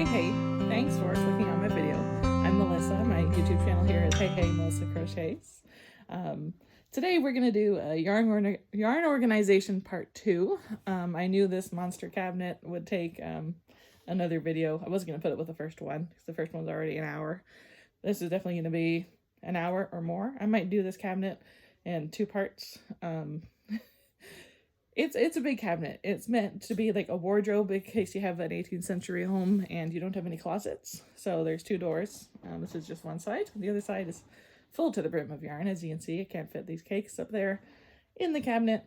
Hey, thanks for clicking on my video. I'm Melissa. My YouTube channel here is Hey Melissa Crochets. Today we're going to do a yarn organization part 2. I knew this monster cabinet would take another video. I wasn't going to put it with the first one because the first one's already an hour. This is definitely going to be an hour or more. I might do this cabinet in 2 parts. It's a big cabinet. It's meant to be like a wardrobe in case you have an 18th century home and you don't have any closets. So there's 2 doors. This is just one side. The other side is full to the brim of yarn. As you can see, I can't fit these cakes up there in the cabinet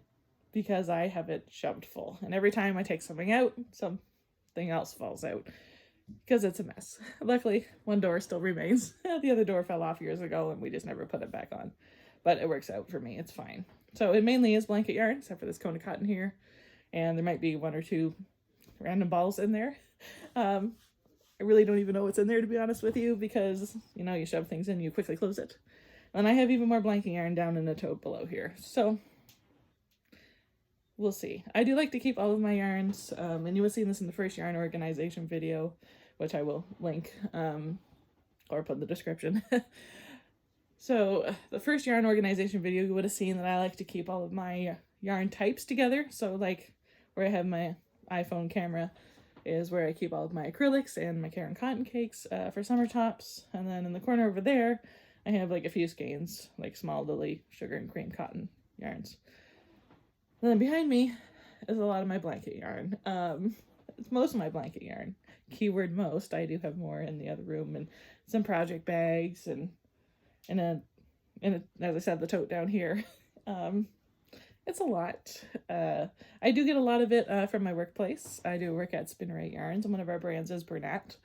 because I have it shoved full. And every time I take something out, something else falls out because it's a mess. Luckily, one door still remains. The other door fell off years ago and we just never put it back on. But it works out for me. It's fine. So it mainly is blanket yarn, except for this cone of cotton here. And there might be 1 or 2 random balls in there. I really don't even know what's in there, to be honest with you, because, you know, you shove things in, you quickly close it. And I have even more blanket yarn down in the tote below here. So we'll see. I do like to keep all of my yarns, and you will see this in the first yarn organization video, which I will link or put in the description. So the first yarn organization video, you would have seen that I like to keep all of my yarn types together. So like where I have my iPhone camera is where I keep all of my acrylics and my Caron cotton cakes for summer tops. And then in the corner over there, I have like a few skeins, like small lily, sugar and cream cotton yarns. And then behind me is a lot of my blanket yarn. It's most of my blanket yarn. Keyword most. I do have more in the other room and some project bags and as I said, the tote down here. It's a lot. I do get a lot of it from my workplace. I do work at Spinneray Yarns, and one of our brands is Bernat.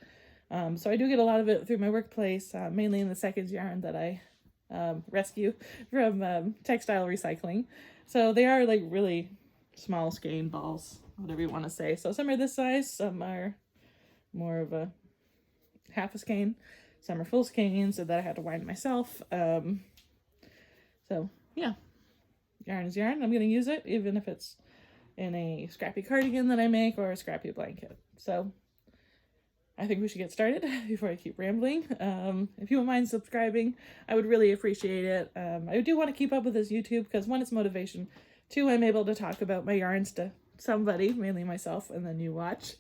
So I do get a lot of it through my workplace, mainly in the seconds yarn that I rescue from textile recycling. So they are like really small skein balls, whatever you want to say. So some are this size, some are more of a half a skein. Some are full skeins so that I had to wind myself. So yeah, yarn is yarn. I'm going to use it even if it's in a scrappy cardigan that I make or a scrappy blanket. So I think we should get started before I keep rambling. If you wouldn't mind subscribing, I would really appreciate it. I do want to keep up with this YouTube because 1, it's motivation. 2, I'm able to talk about my yarns to somebody, mainly myself, and then you watch.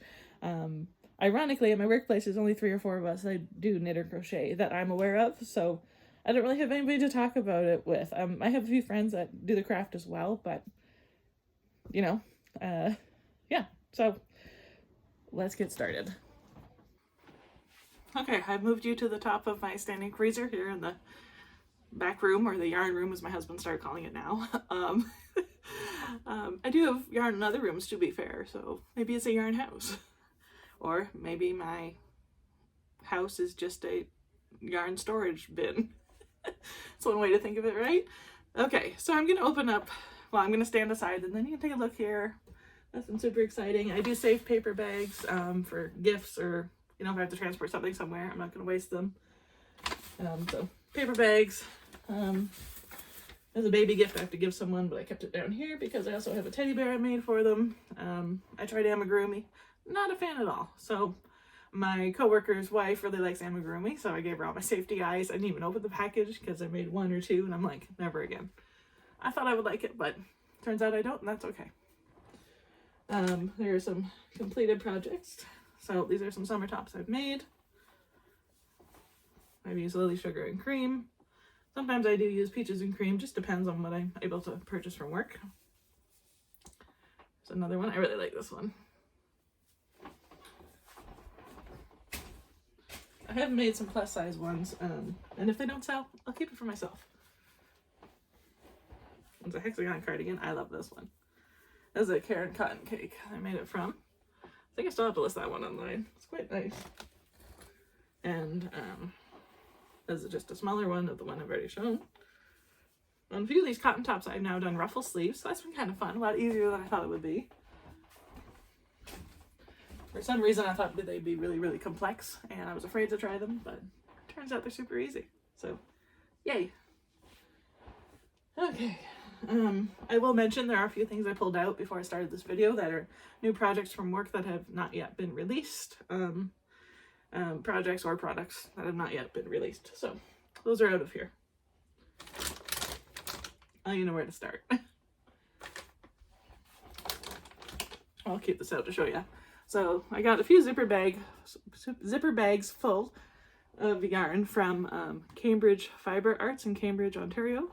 Ironically, at my workplace, there's only 3 or 4 of us that do knit or crochet that I'm aware of, so I don't really have anybody to talk about it with. I have a few friends that do the craft as well, but, you know, yeah, so let's get started. Okay, I've moved you to the top of my standing freezer here in the back room, or the yarn room as my husband started calling it now. I do have yarn in other rooms, to be fair, so maybe it's a yarn house. Or maybe my house is just a yarn storage bin. That's one way to think of it, right? Okay, so I'm going to open up, well, I'm going to stand aside and then you can take a look here. Nothing super exciting. I do save paper bags for gifts or, you know, if I have to transport something somewhere, I'm not going to waste them. So paper bags. As a baby gift I have to give someone, but I kept it down here because I also have a teddy bear I made for them. I tried amigurumi. Not a fan at all. So my coworker's wife really likes amigurumi, so I gave her all my safety eyes. I didn't even open the package because I made 1 or 2 and I'm like, never again. I thought I would like it, but turns out I don't, and that's okay. There are some completed projects. So these are some summer tops I've made. I've used lily sugar and cream. Sometimes I do use peaches and cream, just depends on what I'm able to purchase from work. There's another one. I really like this one. I have made some plus size ones, and if they don't sell, I'll keep it for myself. It's a hexagon cardigan. I love this one. This is a Caron cotton cake I made it from. I think I still have to list that one online. It's quite nice. And this is just a smaller one of the one I've already shown. On a few of these cotton tops I've now done ruffle sleeves, so that's been kind of fun. A lot easier than I thought it would be. For some reason I thought they'd be really, really complex, and I was afraid to try them, but it turns out they're super easy. So, yay. Okay. I will mention there are a few things I pulled out before I started this video that are new projects from work that have not yet been released. projects or products that have not yet been released. So those are out of here. I don't even know where to start. I'll keep this out to show you. So I got a few zipper bags full of yarn from Cambridge Fiber Arts in Cambridge, Ontario.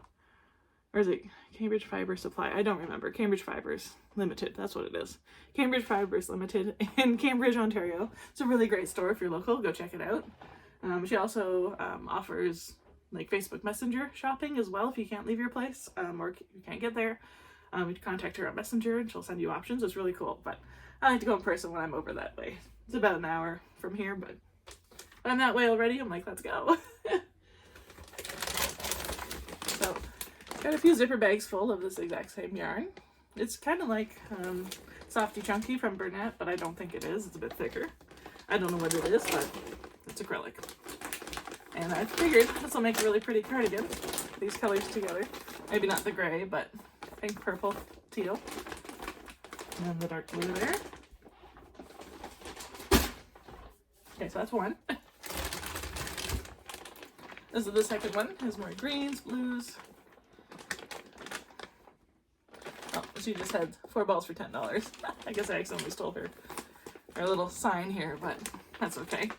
Or is it Cambridge Fiber Supply? I don't remember. Cambridge Fibers Limited, that's what it is. Cambridge Fibers Limited in Cambridge, Ontario. It's a really great store if you're local. Go check it out. She also offers like Facebook Messenger shopping as well if you can't leave your place or you can't get there. You can contact her on Messenger and she'll send you options. It's really cool, but I like to go in person when I'm over that way. It's about an hour from here, but I'm that way already. I'm like, let's go. So, got a few zipper bags full of this exact same yarn. It's kind of like Softy Chunky from Bernat, but I don't think it is. It's a bit thicker. I don't know what it is, but it's acrylic. And I figured this will make a really pretty cardigan. These colors together. Maybe not the gray, but pink, purple, teal. And then the dark blue there. Okay, so that's one. This is the second one. It has more greens, blues. Oh, she just had 4 balls for $10. I guess I accidentally stole her little sign here, but that's okay.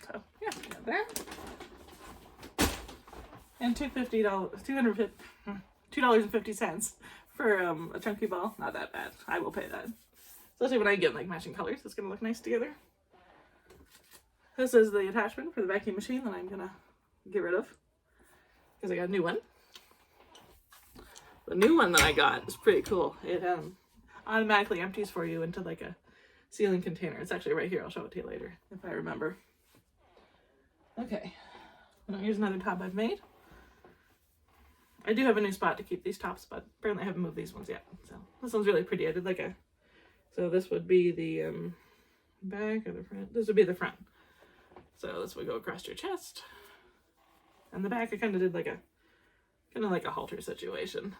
So yeah, got there. And $2.50 for a chunky ball. Not that bad. I will pay that. Especially when I get like matching colors. It's gonna look nice together. This is the attachment for the vacuum machine that I'm gonna get rid of because I got a new one. The new one that I got is pretty cool. It automatically empties for you into like a sealing container. It's actually right here. I'll show it to you later if I remember. Okay. Now here's another top I've made. I do have a new spot to keep these tops, but apparently I haven't moved these ones yet. So this one's really pretty. I did like so this would be the back or the front. This would be the front. So this would go across your chest. And the back I kind of did like a halter situation.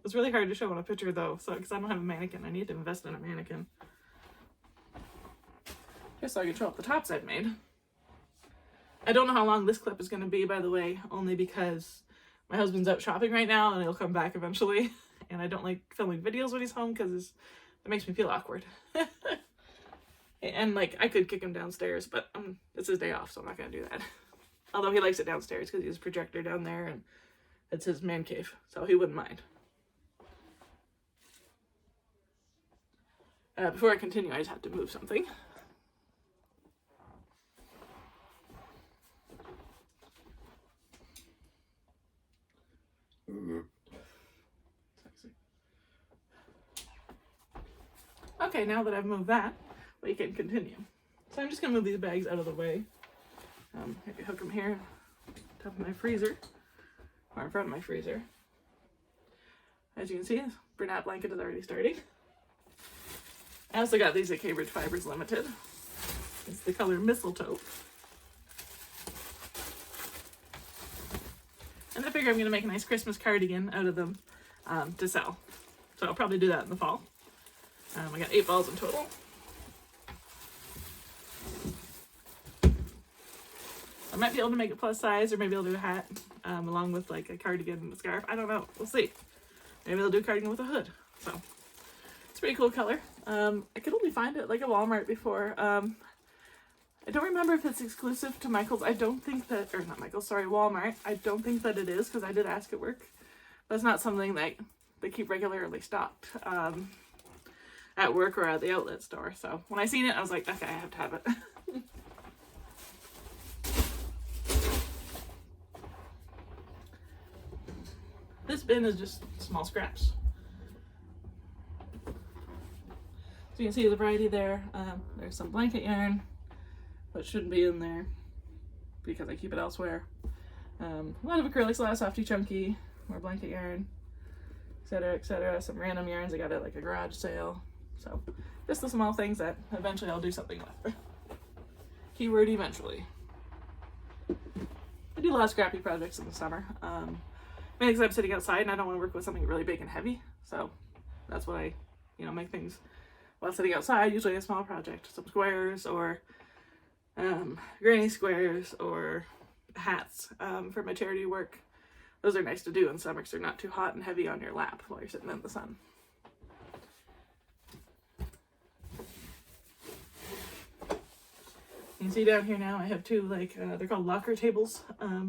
It's really hard to show on a picture though, so because I don't have a mannequin. I need to invest in a mannequin. Just so I can show up the tops I've made. I don't know how long this clip is going to be, by the way, only because my husband's out shopping right now and he'll come back eventually. And I don't like filming videos when he's home because it makes me feel awkward. And like, I could kick him downstairs, but it's his day off, so I'm not going to do that. Although he likes it downstairs because he has a projector down there and it's his man cave, so he wouldn't mind. Before I continue, I just have to move something. Okay, now that I've moved that, we can continue. So I'm just going to move these bags out of the way. Maybe hook them here, top of my freezer, or in front of my freezer. As you can see, Bernat blanket is already starting. I also got these at Cambridge Fibers Limited. It's the color Mistletoe. And I figure I'm going to make a nice Christmas cardigan out of them to sell. So I'll probably do that in the fall. I got 8 balls in total. I might be able to make it plus size, or maybe I'll do a hat along with like a cardigan and a scarf. I don't know. We'll see. Maybe I'll do a cardigan with a hood. So it's a pretty cool color. I could only find it like at Walmart before. I don't remember if it's exclusive to Michael's. I don't think that, or not Michael's, sorry, Walmart. I don't think that it is because I did ask at work. But it's not something that they keep regularly stocked at work or at the outlet store. So when I seen it, I was like, okay, I have to have it. This bin is just small scraps. So you can see the variety there. There's some blanket yarn, but shouldn't be in there because I keep it elsewhere. A lot of acrylics, a lot of Softy Chunky, more blanket yarn, etc., etc. Some random yarns I got at like a garage sale. So just the small things that eventually I'll do something with. Keyword eventually. I do a lot of scrappy projects in the summer. Mainly because I'm sitting outside and I don't want to work with something really big and heavy. So that's what I, make things while sitting outside. Usually a small project, some squares or granny squares or hats for my charity work. Those are nice to do in summer because they're not too hot and heavy on your lap while you're sitting in the sun. You can see down here now I have two, like, they're called locker tables.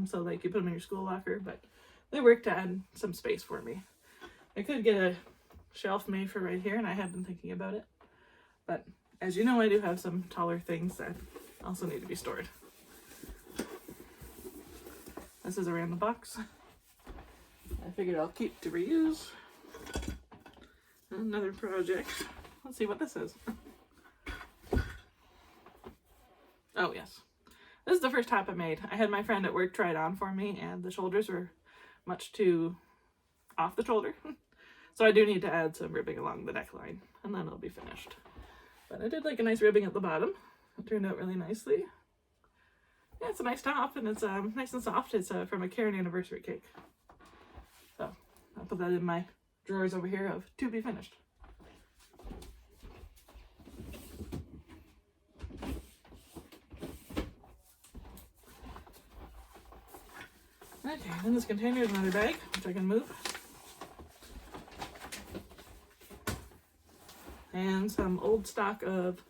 So like you put them in your school locker, but they work to add some space for me. I could get a shelf made for right here, and I have been thinking about it. But as you know, I do have some taller things that also need to be stored. This is a random box. I figured I'll keep to reuse. Another project. Let's see what this is. Oh yes. This is the first top I made. I had my friend at work try it on for me, and the shoulders were much too off the shoulder. So I do need to add some ribbing along the neckline, and then it'll be finished. But I did like a nice ribbing at the bottom. It turned out really nicely. Yeah, it's a nice top, and it's nice and soft. It's from a Karen anniversary cake. So I'll put that in my drawers over here of to be finished. Okay, then this container is another bag, which I can move. And some old stock of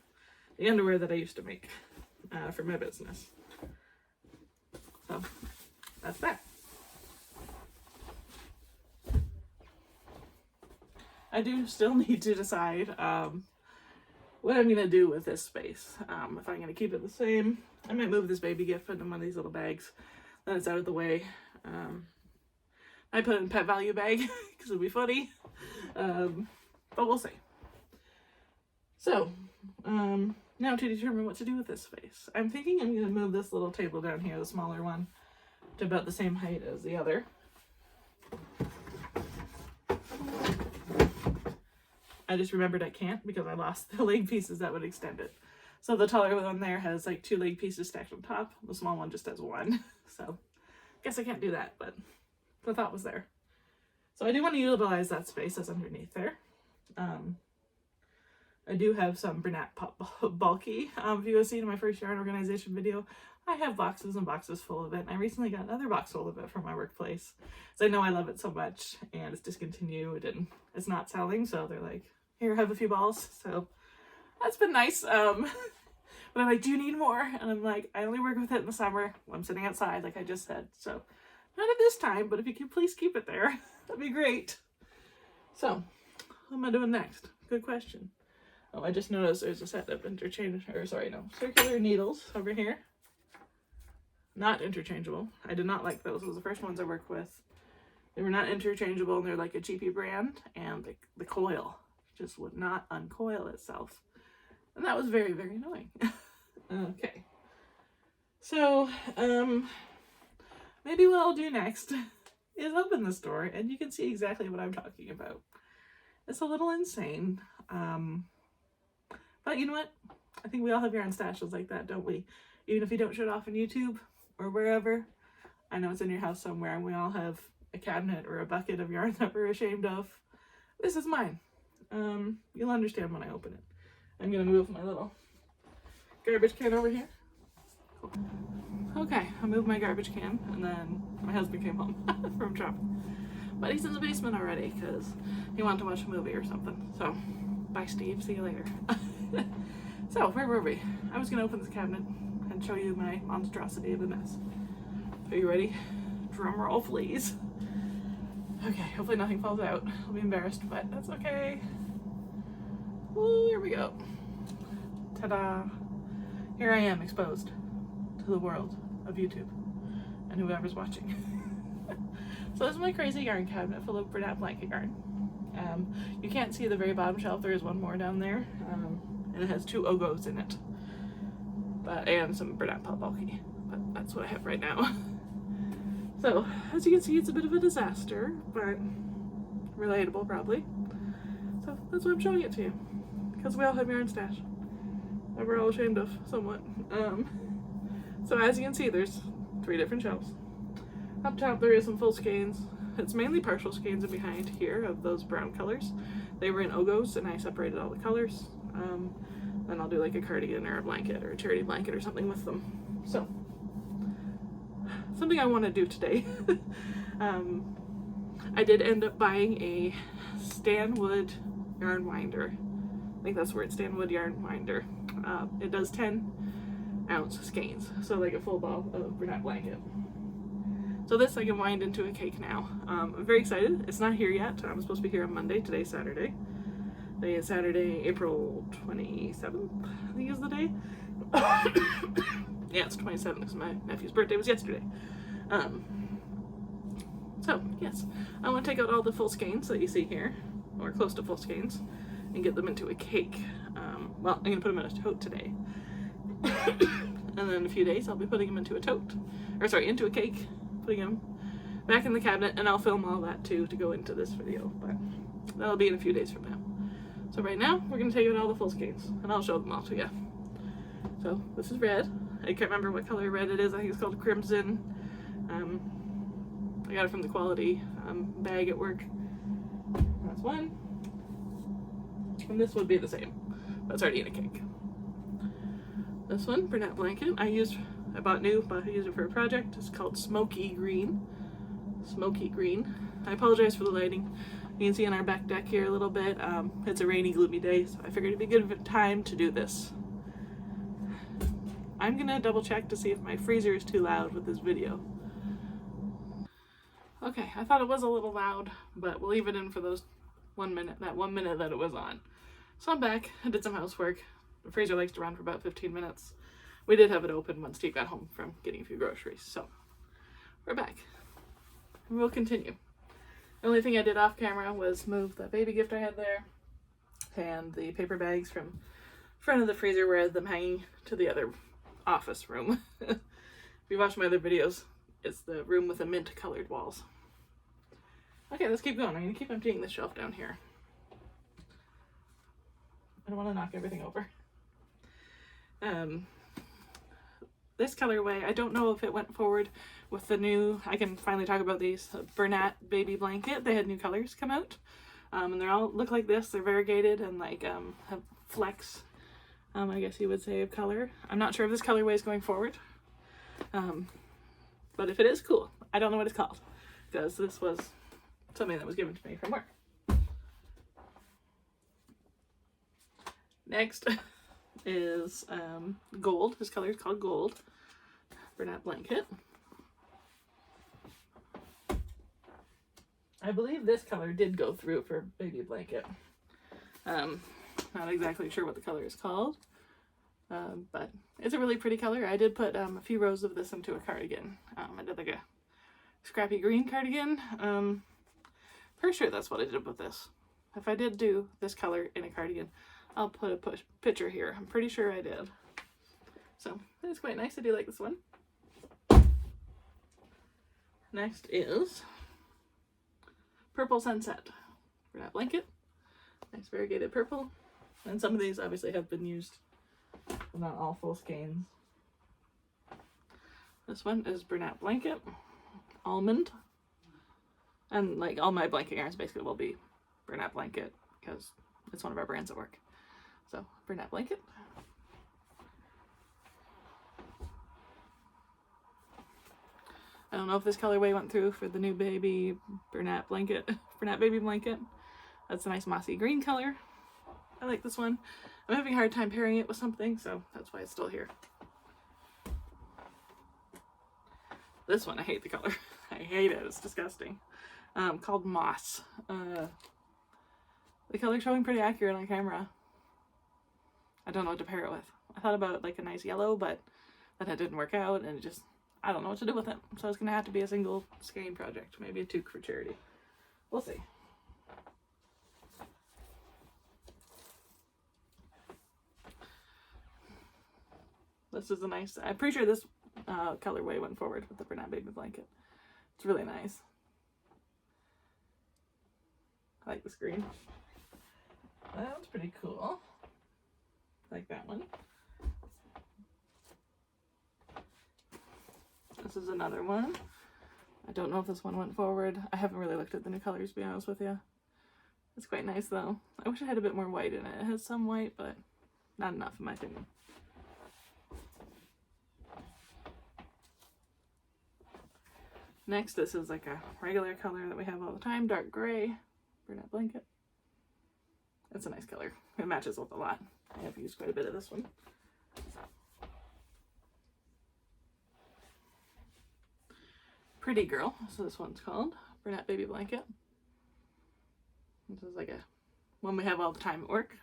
the underwear that I used to make for my business. So that's that. I do still need to decide what I'm going to do with this space. If I'm going to keep it the same, I might move this baby gift, put it in one of these little bags. Then it's out of the way. I put it in pet value bag because it'll be funny. But we'll see. So, now to determine what to do with this space. I'm thinking I'm going to move this little table down here, the smaller one, to about the same height as the other. I just remembered I can't because I lost the leg pieces that would extend it. So the taller one there has like 2 leg pieces stacked on top. The small one just has 1. So guess I can't do that, but the thought was there. So I do want to utilize that space that's underneath there. I do have some Bernat bulky. If you have seen my first yarn organization video, I have boxes and boxes full of it. And I recently got another box full of it from my workplace. So I know I love it so much, and it's discontinued and it's not selling. So they're like, here, have a few balls. So that's been nice. But I'm like, do you need more? And I'm like, I only work with it in the summer. I'm sitting outside, like I just said. So not at this time, but if you could please keep it there, that'd be great. So what am I doing next? Good question. Oh, I just noticed there's a set of circular needles over here. Not interchangeable. I did not like those. Those were the first ones I worked with. They were not interchangeable, and they're like a cheapy brand, and the coil just would not uncoil itself. And that was very, very annoying. Okay. So, maybe what I'll do next is open the store, and you can see exactly what I'm talking about. It's a little insane. But you know what? I think we all have yarn stashes like that, don't we? Even if you don't show it off on YouTube or wherever. I know it's in your house somewhere, and we all have a cabinet or a bucket of yarn that we're ashamed of. This is mine. You'll understand when I open it. I'm gonna move my little garbage can over here. Cool. Okay, I moved my garbage can, and then my husband came home from shopping. But he's in the basement already because he wanted to watch a movie or something. So, bye Steve, see you later. So, where were we? I was gonna open this cabinet and show you my monstrosity of a mess. Are you ready? Drum roll, please. Okay, hopefully nothing falls out. I'll be embarrassed, but that's okay. Ooh, here we go. Ta-da! Here I am, exposed to the world of YouTube and whoever's watching. So this is my crazy yarn cabinet full of Bernat blanket yarn. You can't see the very bottom shelf. There is one more down there, and it has 2 Ogos in it, and some Bernat bulky. But that's what I have right now. So as you can see, it's a bit of a disaster, but relatable probably. So that's why I'm showing it to you, because we all have yarn stash that we're all ashamed of somewhat. So as you can see, there's 3 different shelves. Up top there is some full skeins. It's mainly partial skeins in behind here of those brown colors. They were in Ogos, and I separated all the colors. Then I'll do like a cardigan or a blanket or a charity blanket or something with them. So, something I want to do today. I did end up buying a Stanwood yarn winder. I think that's where it's Stanwood yarn winder. It does 10-ounce skeins, so like a full ball of Bernat blanket. So this I can wind into a cake now. I'm very excited. It's not here yet. I'm supposed to be here on Monday. Today's Saturday. Today is Saturday, April 27th, I think is the day. Yeah, it's 27th because my nephew's birthday was yesterday. So, yes, I want to take out all the full skeins that you see here, or close to full skeins, and get them into a cake. Well, I'm going to put them in a tote today. And then in a few days, I'll be putting them into a tote. Or sorry, into a cake. Putting them back in the cabinet, and I'll film all that too to go into this video. But that'll be in a few days from now. So right now, we're going to take out all the full skeins, and I'll show them all to you. So, this is red. I can't remember what color red it is. I think it's called Crimson. I got it from the quality bag at work. That's one. And this would be the same, but it's already in a cake. This one, Bernat blanket, I bought new, but I used it for a project. It's called Smoky Green. Smoky Green. I apologize for the lighting. You can see on our back deck here a little bit. It's a rainy, gloomy day, so I figured it'd be a good time to do this. I'm gonna double check to see if my freezer is too loud with this video. Okay, I thought it was a little loud, but we'll leave it in for those 1 minute, that 1 minute that it was on. So I'm back. I did some housework. The freezer likes to run for about 15 minutes. We did have it open once Steve got home from getting a few groceries, so we're back. And we'll continue. The only thing I did off camera was move the baby gift I had there and the paper bags from front of the freezer where I had them hanging to the other office room. If you watch my other videos, it's the room with the mint colored walls. Okay, let's keep going. I'm going to keep emptying this shelf down here. I don't want to knock everything over. This colorway, I don't know if it went forward with the new, I can finally talk about these, Bernat baby blanket. They had new colors come out. And they all look like this. They're variegated and like have flecks, I guess you would say, of color. I'm not sure if this colorway is going forward. But if it is, cool. I don't know what it's called because this was something that was given to me from work. Next is gold. This color is called Gold. Bernat blanket. I believe this color did go through for baby blanket. Not exactly sure what the color is called, but it's a really pretty color. I did put a few rows of this into a cardigan. I did like a scrappy green cardigan. Pretty sure that's what I did with this. If I did do this color in a cardigan, I'll put a picture here. I'm pretty sure I did. So it's quite nice. I do like this one. Next is Purple Sunset. Bernat blanket. Nice variegated purple. And some of these obviously have been used, but not all full skeins. This one is Bernat blanket. Almond. And like all my blanket yarns basically will be Bernat blanket because it's one of our brands at work. So Bernat blanket. I don't know if this colorway went through for the new baby Bernat blanket, Bernat baby blanket. That's a nice mossy green color. I like this one. I'm having a hard time pairing it with something, so that's why it's still here. This one, I hate the color. I hate it. It's disgusting. Called Moss. The color's showing pretty accurate on camera. I don't know what to pair it with. I thought about like a nice yellow, but then it didn't work out, and it just, I don't know what to do with it. So it's going to have to be a single skein project. Maybe a toque for charity. We'll see. This is a nice, I'm pretty sure this colorway went forward with the Bernat baby blanket. It's really nice. I like this green. That's pretty cool. I like that one. This is another one. I don't know if this one went forward. I haven't really looked at the new colors, to be honest with you. It's quite nice though. I wish it had a bit more white in it. It has some white, but Not enough, in my opinion. Next, this is like a regular color that we have all the time, dark gray, Bernat Blanket. It's a nice color. It matches with a lot. I have used quite a bit of this one. Pretty Girl, so this one's called Bernat Baby Blanket. This is like a one we have all the time at work,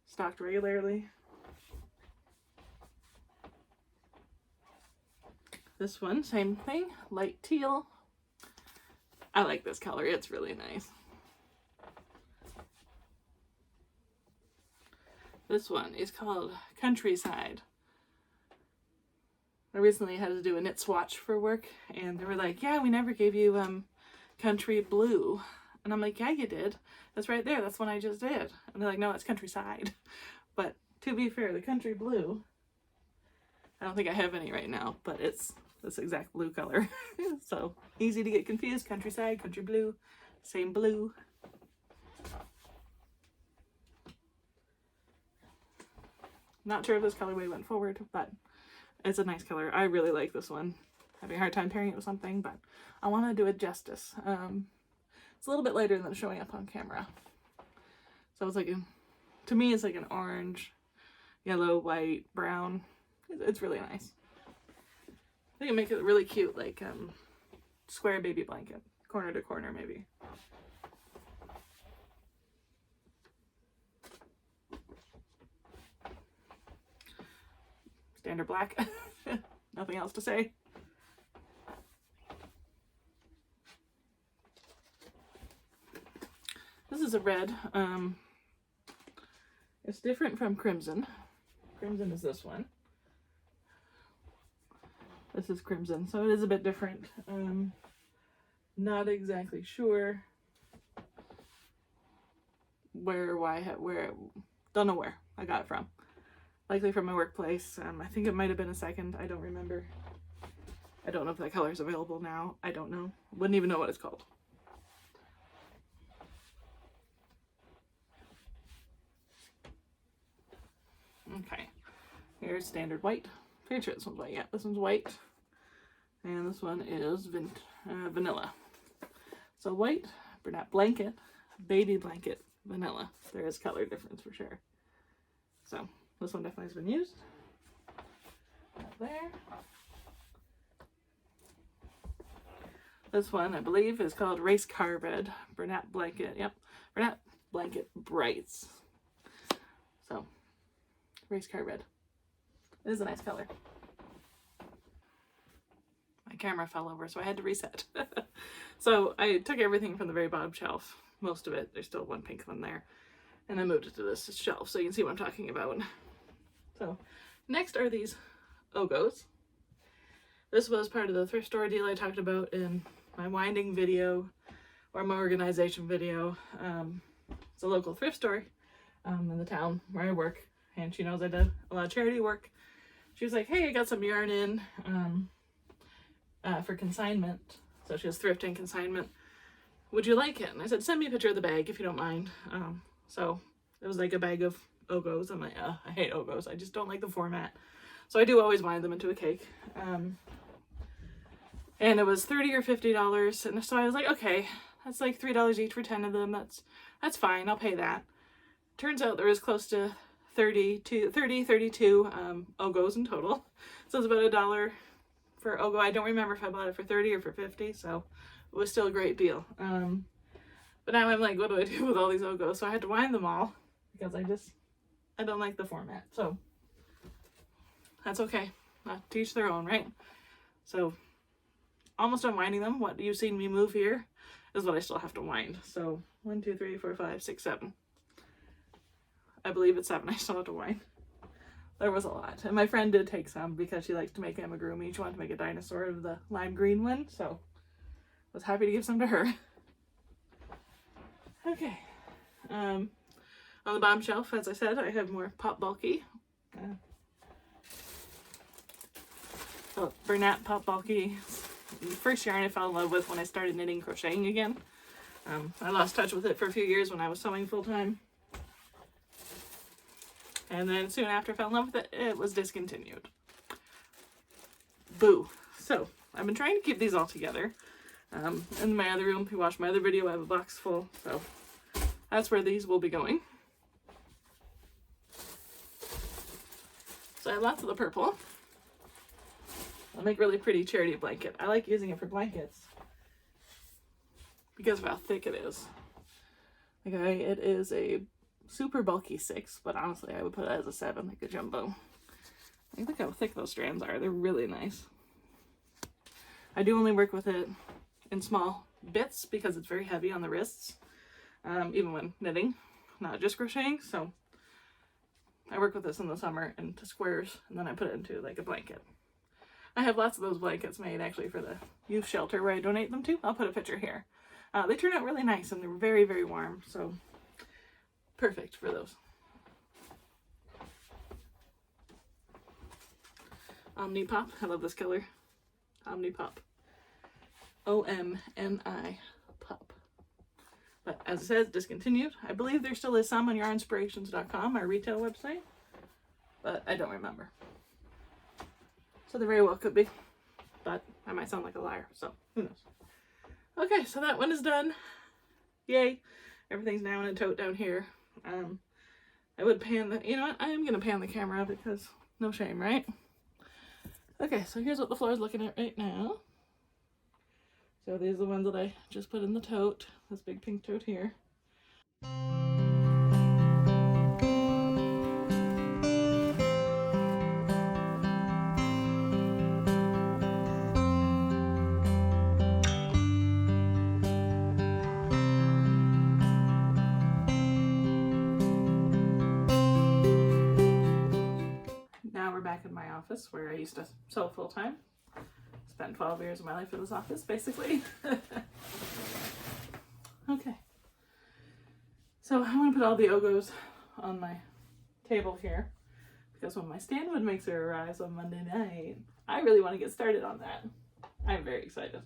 stocked regularly. This one, same thing, light teal. I like this color, it's really nice. This one is called Countryside. I recently had to do a knit swatch for work, and they were like, yeah, we never gave you Country Blue. And I'm like, yeah, you did. That's right there. That's one I just did. And they're like, no, it's Countryside. But to be fair, the Country Blue, I don't think I have any right now, but it's this exact blue color. So easy to get confused. Countryside, Country Blue, same blue. Not sure if this colorway went forward, but it's a nice color. I really like this one. Having a hard time pairing it with something, but I want to do it justice. It's a little bit lighter than showing up on camera. So it's like, to me, it's like an orange, yellow, white, brown. It's really nice. I think it makes it really cute, like square baby blanket, corner to corner maybe. Standard black. Nothing else to say. This is a red. It's different from Crimson. Crimson is this one. This is Crimson, so it is a bit different. Not exactly sure where, why, where, don't know where I got it from. Likely from my workplace. I think it might have been a second. I don't remember. I don't know if that color is available now. I don't know. Wouldn't even know what it's called. Okay. Here's standard white. Pretty sure this one's white. Yeah, this one's white. And this one is vanilla. So white, Bernat Blanket, Baby Blanket, vanilla. There is color difference for sure. So this one definitely has been used. Right there. This one, I believe, is called Race Car Red, Bernat Blanket. Yep, Bernat Blanket Brights. So, Race Car Red. It is a nice color. My camera fell over, so I had to reset. So I took everything from the very bottom shelf, most of it. There's still one pink one there. And I moved it to this shelf so you can see what I'm talking about. So next are these Ogos. This was part of the thrift store deal I talked about in my winding video or my organization video. It's a local thrift store in the town where I work, and she knows I did a lot of charity work. She was like, hey, I got some yarn in for consignment. So she has thrift and consignment. Would you like it? And I said, send me a picture of the bag if you don't mind. So it was like a bag of Ogos. I'm like, I hate Ogos. I just don't like the format. So I do always wind them into a cake. And it was $30 or $50. And so I was like, okay, that's like $3 each for 10 of them. That's fine. I'll pay that. Turns out there was close to 32 Ogos in total. So it's about $1 for Ogo. I don't remember if I bought it for 30 or for 50. So it was still a great deal. But now I'm like, what do I do with all these Ogos? So I had to wind them all because I don't like the format. So that's okay. To each their own, right? So almost done winding them. What you've seen me move here is what I still have to wind. So 1, 2, 3, 4, 5, 6, 7. I believe it's 7 I still have to wind. There was a lot. And my friend did take some because she likes to make amigurumi. She wanted to make a dinosaur of the lime green one. So I was happy to give some to her. Okay. On the bottom shelf, as I said, I have more Pop Bulky. Bernat Pop Bulky. The first yarn I fell in love with when I started knitting crocheting again. I lost touch with it for a few years when I was sewing full time. And then soon after I fell in love with it, it was discontinued. Boo. So, I've been trying to keep these all together. In my other room, if you watch my other video, I have a box full. So, that's where these will be going. So I have lots of the purple. I'll make really pretty charity blanket. I like using it for blankets because of how thick it is. Okay, it is a super bulky 6, but honestly I would put it as a 7, like a jumbo. Like, look how thick those strands are. They're really nice. I do only work with it in small bits because it's very heavy on the wrists, even when knitting, not just crocheting. So I work with this in the summer into squares, and then I put it into like a blanket. I have lots of those blankets made actually for the youth shelter where I donate them to. I'll put a picture here. They turn out really nice and they're very, very warm, so perfect for those. Omnipop, I love this color. Omnipop. O-M-N-I pop. But as it says, discontinued. I believe there still is some on yarnspirations.com, our retail website, but I don't remember. So there very well could be, but I might sound like a liar, so who knows. Okay, so that one is done. Yay. Everything's now in a tote down here. I would pan the, you know what, I am going to pan the camera because no shame, right? Okay, so here's what the floor is looking at right now. So these are the ones that I just put in the tote, this big pink tote here. Now we're back in my office where I used to sew full-time. Spent 12 years of my life in this office, basically. Okay. So I want to put all the Ogos on my table here because when my Stanwood mixer arrives on Monday night, I really want to get started on that. I'm very excited.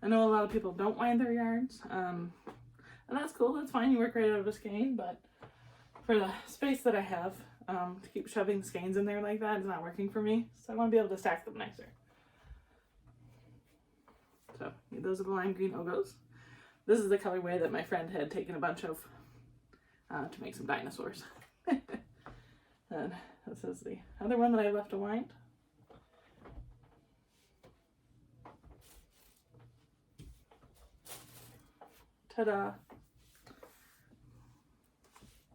I know a lot of people don't wind their yarns, and that's cool. That's fine. You work right out of a skein, but for the space that I have, to keep shoving skeins in there like that is not working for me. So I want to be able to stack them nicer. So those are the lime green Ogos. This is the colorway that my friend had taken a bunch of to make some dinosaurs. And this is the other one that I left to wind. Ta-da!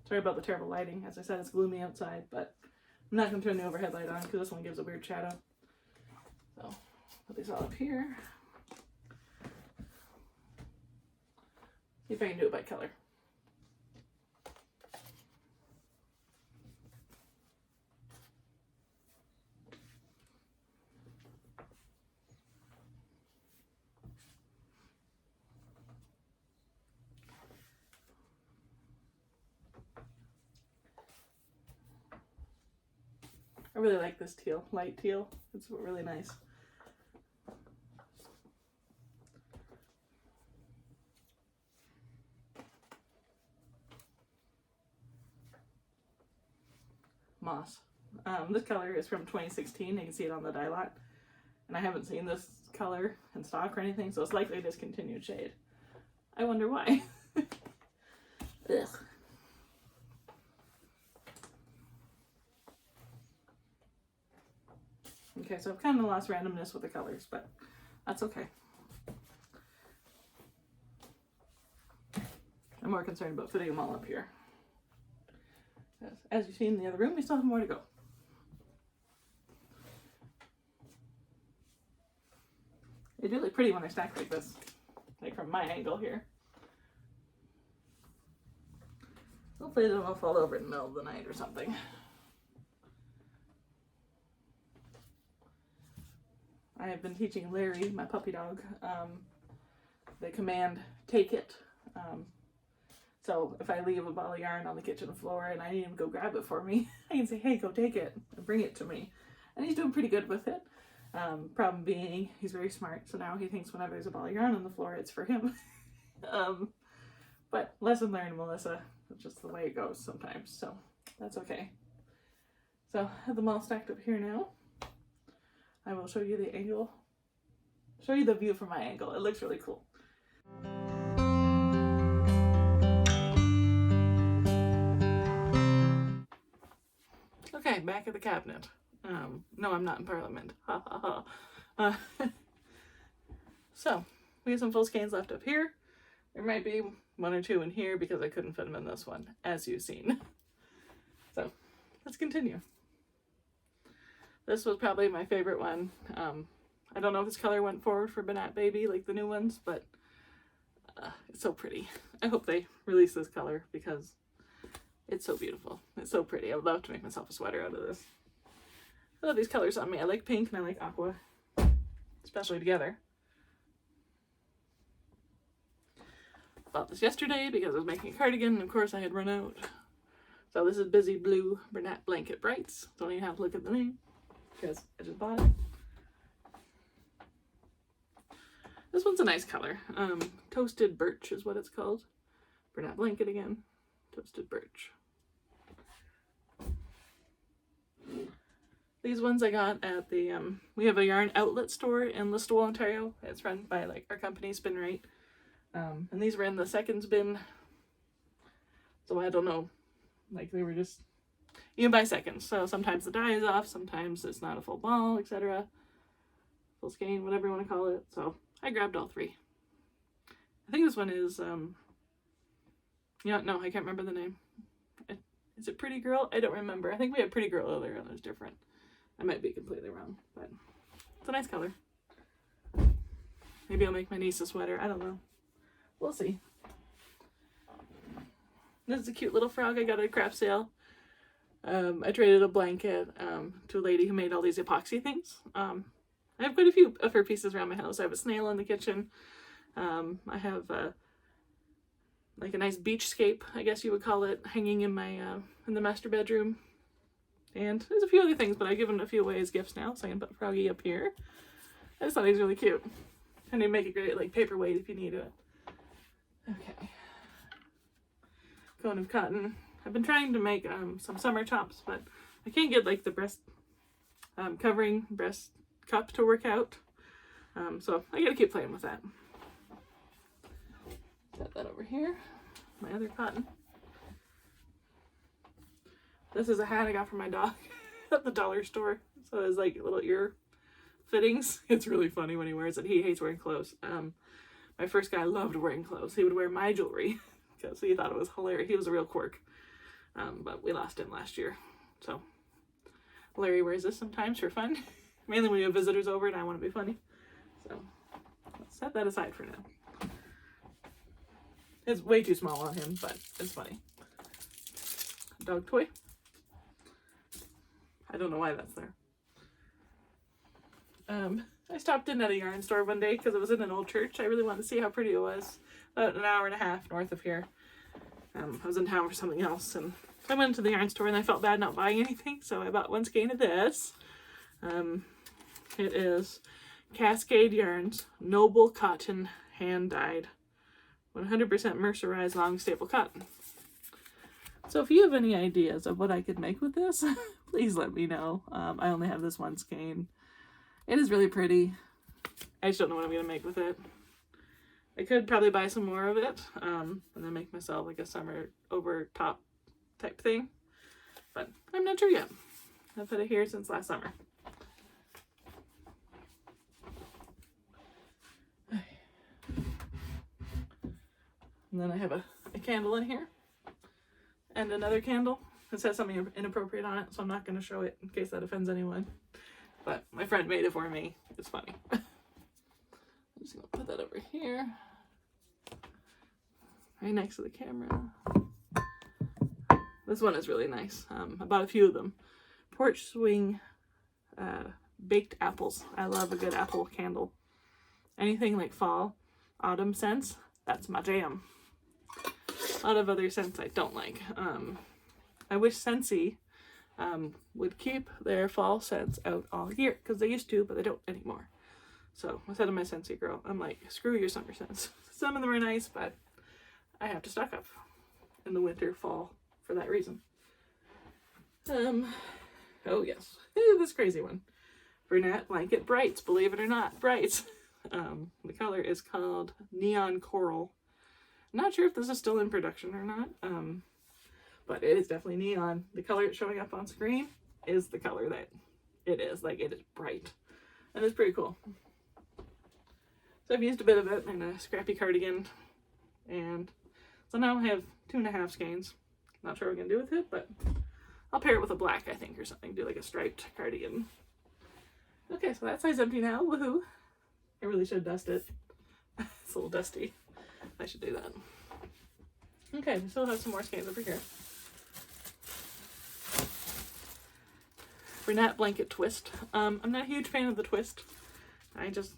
Sorry about the terrible lighting. As I said, it's gloomy outside, but I'm not going to turn the overhead light on because this one gives a weird shadow. So, put these all up here. See if I can do it by color. I really like this teal, light teal. It's really nice. Moss. This color is from 2016. You can see it on the dye lot. And I haven't seen this color in stock or anything, so it's likely a discontinued shade. I wonder why. Ugh. Okay, so I've kind of lost randomness with the colors, but that's okay. I'm more concerned about fitting them all up here. As you've seen in the other room, we still have more to go. They do look pretty when they're stacked like this, like from my angle here. Hopefully they don't fall over in the middle of the night or something. I have been teaching Larry, my puppy dog, the command, take it. So if I leave a ball of yarn on the kitchen floor and I need him to go grab it for me, I can say, hey, go take it and bring it to me. And he's doing pretty good with it. Problem being, he's very smart, so now he thinks whenever there's a ball of yarn on the floor, it's for him. But lesson learned, Melissa. It's just the way it goes sometimes, so that's okay. So I have them all stacked up here now. I will show you the angle, show you the view from my angle. It looks really cool. Okay, back at the cabinet. No, I'm not in Parliament. Ha ha ha. So, we have some full skeins left up here. There might be one or two in here because I couldn't fit them in this one, as you've seen. So, let's continue. This was probably my favorite one. I don't know if this color went forward for Banat Baby, like the new ones, but it's so pretty. I hope they release this color because it's so beautiful. It's so pretty. I would love to make myself a sweater out of this. I love these colors on me. I like pink and I like aqua, especially together. Bought this yesterday because I was making a cardigan and of course I had run out. So this is Busy Blue Bernat Blanket Brights. Don't even have to look at the name because I just bought it. This one's a nice color. Toasted Birch is what it's called. Bernat Blanket again. Toasted Birch. These ones I got at the, we have a yarn outlet store in Listowel, Ontario. It's run by like our company, Spin Right. And these were in the seconds bin. So I don't know, like they were just, you can buy seconds. So sometimes the dye is off, sometimes it's not a full ball, etc. Full skein, whatever you want to call it. So I grabbed all three. I think this one is, yeah, no, I can't remember the name. Is it Pretty Girl? I don't remember. I think we had Pretty Girl earlier and it was different. I might be completely wrong, but it's a nice color. Maybe I'll make my niece a sweater. I don't know. We'll see. This is a cute little frog I got at a craft sale. I traded a blanket to a lady who made all these epoxy things. I have quite a few of her pieces around my house. I have a snail in the kitchen. I have like a nice beachscape, I guess you would call it, hanging in my in the master bedroom. And there's a few other things, but I've given a few away as gifts now, so I can put Froggy up here. I just thought he was really cute. And he'd make a great like paperweight if you need it. Okay. Cone of cotton. I've been trying to make some summer tops, but I can't get like the breast covering breast cup to work out. So I gotta keep playing with that. Set that over here. My other cotton. This is a hat I got for my dog at the dollar store. So it's like little ear fittings. It's really funny when he wears it. He hates wearing clothes. My first guy loved wearing clothes. He would wear my jewelry because he thought it was hilarious. He was a real quirk. But we lost him last year. So Larry wears this sometimes for fun. Mainly when you have visitors over and I want to be funny. So let's set that aside for now. It's way too small on him, but it's funny. Dog toy. I don't know why that's there. I stopped in at a yarn store one day because it was in an old church. I really wanted to see how pretty it was. About an hour and a half north of here. I was in town for something else, and I went to the yarn store and I felt bad not buying anything, so I bought one skein of this. It is Cascade Yarns Noble Cotton Hand Dyed 100% mercerized long staple cotton. So if you have any ideas of what I could make with this, please let me know. I only have this one skein. It is really pretty. I just don't know what I'm going to make with it. I could probably buy some more of it and then make myself like a summer over top type thing. But I'm not sure yet. I've had it here since last summer. And then I have a candle in here. And another candle. It says something inappropriate on it, so I'm not going to show it in case that offends anyone. But my friend made it for me. It's funny. I'm just going to put that over here. Right next to the camera. This one is really nice. I bought a few of them. Porch Swing Baked Apples. I love a good apple candle. Anything like fall, autumn scents, that's my jam. A lot of other scents I don't like. I wish Scentsy would keep their fall scents out all year, because they used to, but they don't anymore. So I said to my Scentsy girl, I'm like, screw your summer scents. Some of them are nice, but I have to stock up. in the winter, fall for that reason. Oh yes, this crazy one. Bernat Blanket Brights, believe it or not, Brights. The color is called Neon Coral. I'm not sure if this is still in production or not, but it is definitely neon. The color it's showing up on screen is the color that it is. Like, it is bright, and it's pretty cool. So I've used a bit of it in a scrappy cardigan, and so now I have 2.5 skeins. Not sure what I'm gonna do with it, but I'll pair it with a black, I think, or something. Do like a striped cardigan. Okay, so that side's empty now. Woohoo! I really should dust it. It's a little dusty. I should do that. Okay, we still have some more skeins over here. Bernat Blanket Twist. I'm not a huge fan of the twist. I just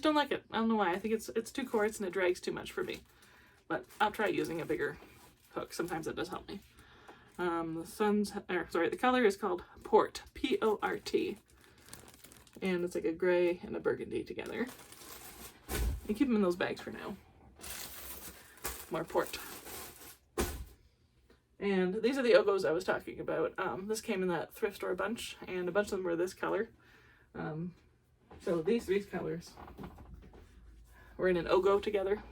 don't like it. I don't know why. I think it's too coarse and it drags too much for me. But I'll try using a bigger hook. Sometimes it does help me. The color is called Port. P-O-R-T. And it's like a gray and a burgundy together. You keep them in those bags for now. More port. And these are the Ogos I was talking about. This came in that thrift store bunch, and a bunch of them were this color. So these three colors were in an Ogo together.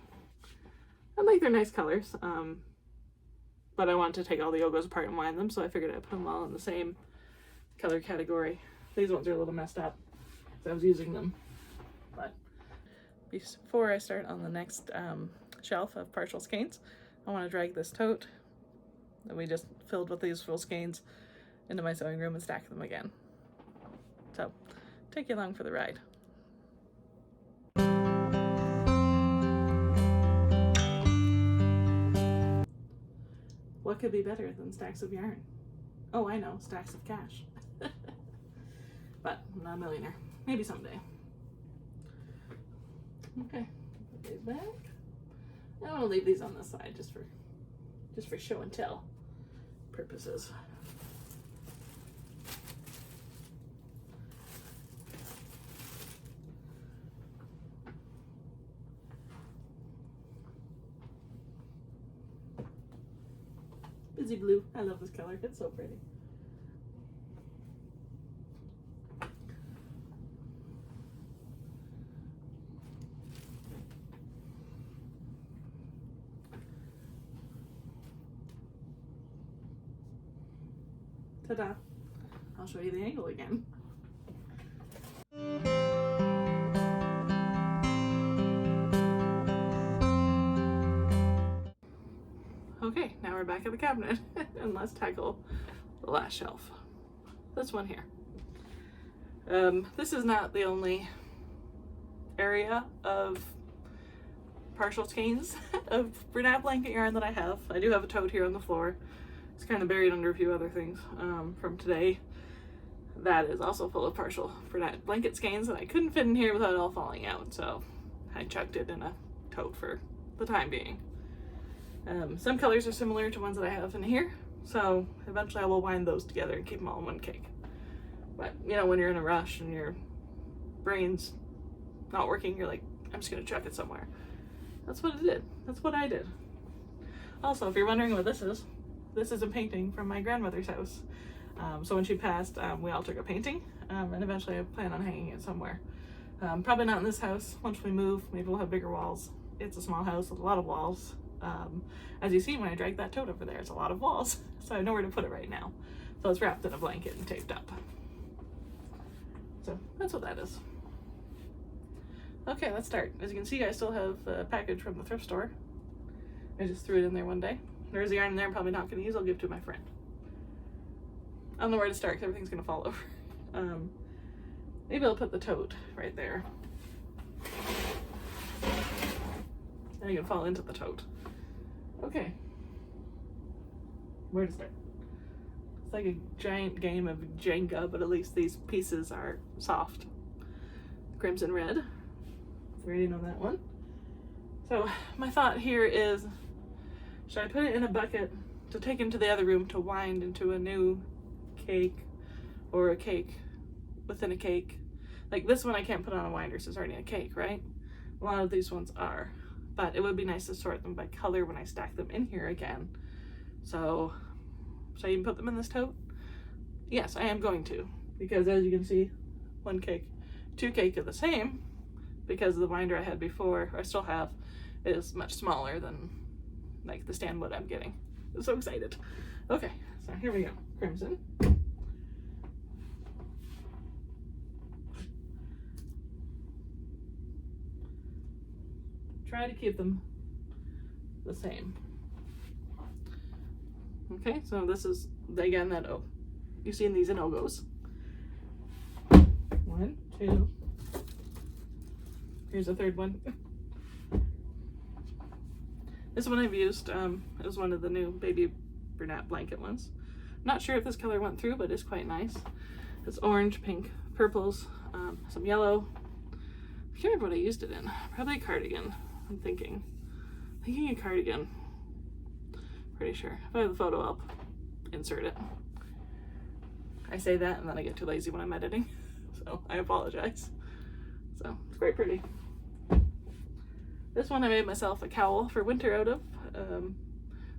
I think they're nice colors, but I wanted to take all the Ogos apart and wind them, so I figured I'd put them all in the same color category. These ones are a little messed up, so I was using them. But before I start on the next shelf of partial skeins, I want to drag this tote that we just filled with these full skeins into my sewing room and stack them again. So, take you along for the ride. What could be better than stacks of yarn? Oh, I know, stacks of cash. But I'm not a millionaire. Maybe someday. Okay, put these back. I want to leave these on this side just for show and tell purposes. Busy blue. I love this color. It's so pretty. Ta-da! I'll show you the angle again. Okay, now we're back at the cabinet, and let's tackle the last shelf. This one here. This is not the only area of partial skeins of Bernat Blanket yarn that I have. I do have a tote here on the floor. It's kind of buried under a few other things from today. That is also full of partial Bernat Blanket skeins that I couldn't fit in here without it all falling out, so I chucked it in a tote for the time being. Some colors are similar to ones that I have in here, so eventually I will wind those together and keep them all in one cake. But, you know, when you're in a rush and your brain's not working, you're like, I'm just gonna chuck it somewhere. That's what it did. That's what I did. Also, if you're wondering what this is a painting from my grandmother's house. So when she passed, we all took a painting, and eventually I plan on hanging it somewhere. Probably not in this house. Once we move, maybe we'll have bigger walls. It's a small house with a lot of walls. As you see, when I drag that tote over there, it's a lot of walls, so I have nowhere to put it right now. So it's wrapped in a blanket and taped up. So that's what that is. Okay, let's start. As you can see, I still have a package from the thrift store. I just threw it in there one day. There's a yarn in there I'm probably not going to use. I'll give it to my friend. I don't know where to start because everything's going to fall over. Maybe I'll put the tote right there. And you can fall into the tote. Okay. Where to start? It's like a giant game of Jenga, but at least these pieces are soft. Crimson red. We already know that one. So my thought here is, should I put it in a bucket to take into the other room to wind into a new cake, or a cake within a cake? Like this one I can't put on a winder, so it's already a cake, right? A lot of these ones are. but it would be nice to sort them by color when I stack them in here again. So should I even put them in this tote? Yes, I am going to, because as you can see, one cake, two cake are the same, because the binder I had before, or I still have, is much smaller than like the stand wood I'm getting. I'm so excited. Okay, so here we go. Crimson. Try to keep them the same. Okay, so this is, again, that, oh, you've seen these in Ogos. 1, 2. Here's a third one. This one I've used, it was one of the new baby Bernat blanket ones. Not sure if this color went through, but it's quite nice. It's orange, pink, purples, some yellow. I can't remember what I used it in. Probably a cardigan, I'm thinking. A cardigan. Pretty sure. If I have the photo, I'll insert it. I say that and then I get too lazy when I'm editing, so I apologize. So it's quite pretty. This one I made myself a cowl for winter out of,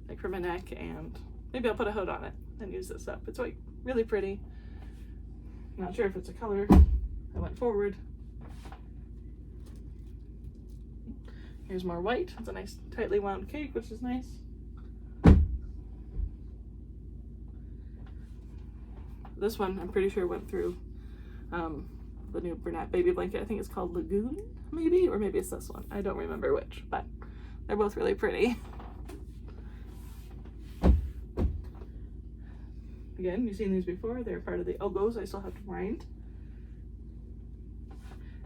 like for my neck, and maybe I'll put a hood on it and use this up. It's like really pretty. Not sure if it's a color. I went forward. Here's more white. It's a nice tightly wound cake, which is nice. This one I'm pretty sure went through the new Bernat baby blanket. I think it's called Lagoon, maybe, or maybe it's this one. I don't remember which, but they're both really pretty. Again, you've seen these before. They're part of the Ogos I still have to grind.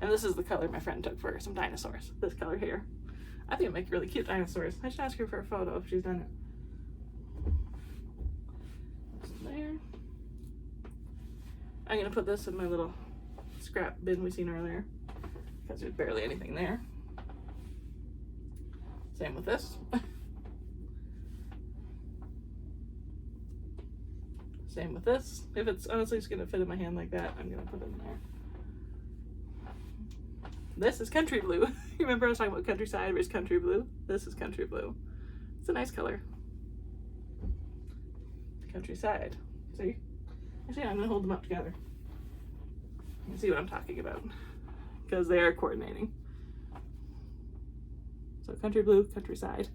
And this is the color my friend took for some dinosaurs. This color here. I think it'd make really cute dinosaurs. I should ask her for a photo if she's done it. There. I'm gonna put this in my little scrap bin we seen earlier, because there's barely anything there. Same with this. Same with this. If it's honestly just gonna fit in my hand like that, I'm gonna put it in there. This is country blue. You remember I was talking about countryside versus country blue? This is country blue. It's a nice color. Countryside. See? Actually, I'm gonna hold them up together. You can see what I'm talking about, because they are coordinating. So country blue, countryside.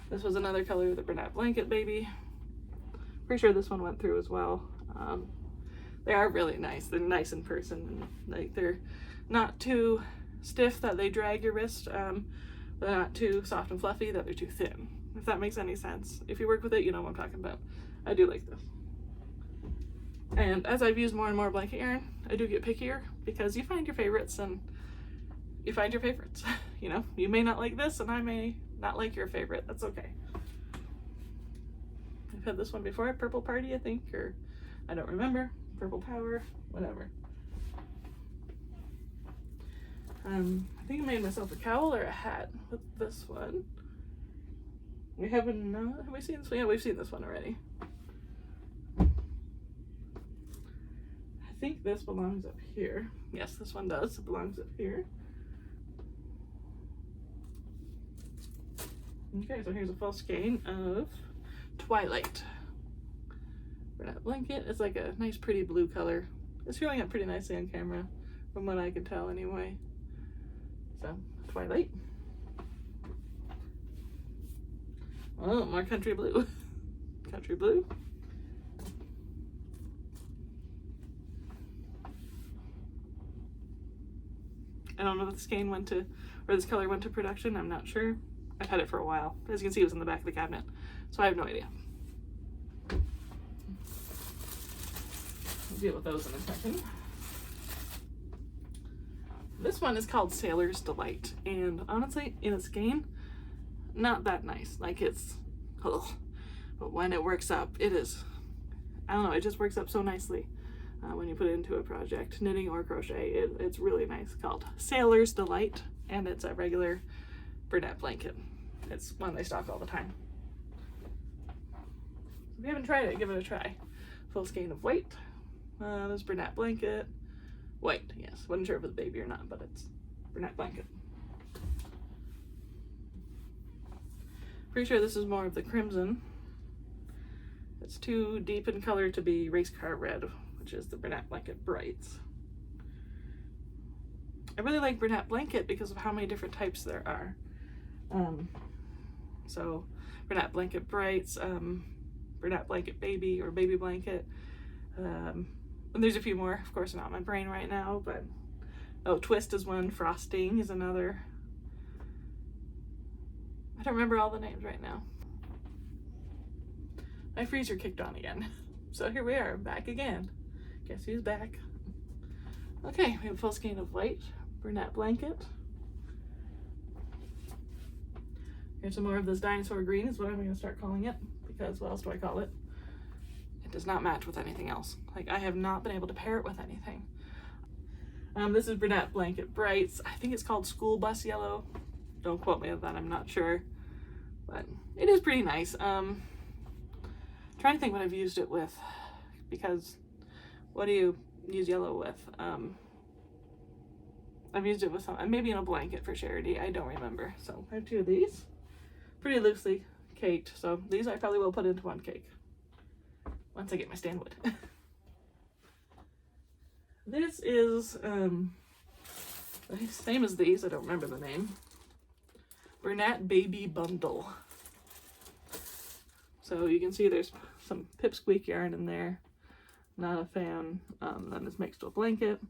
This was another color of the Bernat blanket baby. Pretty sure this one went through as well. They are really nice. They're nice in person, and like they're not too stiff that they drag your wrist. They're not too soft and fluffy that they're too thin, if that makes any sense. If you work with it, you know what I'm talking about. I do like this. And as I've used more and more blanket yarn, I do get pickier, because you find your favorites and you find your favorites. You know, you may not like this and I may not like your favorite. That's okay. I've had this one before, Purple Party, I think, or I don't remember. Purple Power, whatever. I think I made myself a cowl or a hat with this one. We haven't, have we seen this one? Yeah, we've seen this one already. I think this belongs up here. Yes, this one does. It belongs up here. Okay, so here's a full skein of Twilight. Bernat blanket. It's like a nice pretty blue color. It's showing up pretty nicely on camera, from what I can tell anyway. So, Twilight. Oh, more country blue. Country blue. I don't know if this skein went to, or this color went to production. I'm not sure. I've had it for a while. As you can see, it was in the back of the cabinet, so I have no idea. We'll deal with those in a second. This one is called Sailor's Delight, and honestly, in a skein, not that nice. Like, it's, ugh. But when it works up, it is, I don't know, it just works up so nicely when you put it into a project, knitting or crochet. It's really nice. Called Sailor's Delight, and it's a regular Bernat blanket. It's one they stock all the time. If you haven't tried it, give it a try. Full skein of white. There's Bernat blanket, White, yes. Wasn't sure if it was baby or not, but it's Bernat blanket. Pretty sure this is more of the crimson. It's too deep in color to be race car red, which is the Bernat Blanket Brights. I really like Bernat Blanket because of how many different types there are. So Bernat Blanket Brights, Bernat Blanket Baby or Baby Blanket. And there's a few more, of course, not in my brain right now, but oh, Twist is one, Frosting is another. I don't remember all the names right now. My freezer kicked on again. So here we are, back again. Guess who's back? Okay, we have a full skein of white Bernat Blanket. Here's some more of this dinosaur green is what I'm gonna start calling it, because what else do I call it? It does not match with anything else. Like, I have not been able to pair it with anything. This is Bernat Blanket Brights. I think it's called School Bus Yellow. Don't quote me on that, I'm not sure. But it is pretty nice. Trying to think what I've used it with, because what do you use yellow with? I've used it with some, maybe in a blanket for charity, I don't remember. So I have two of these, pretty loosely caked. So these I probably will put into one cake once I get my stand wood. This is the same as these, I don't remember the name. Bernat Baby Bundle. So you can see there's some pipsqueak yarn in there. Not a fan. Then it's mixed with blanket.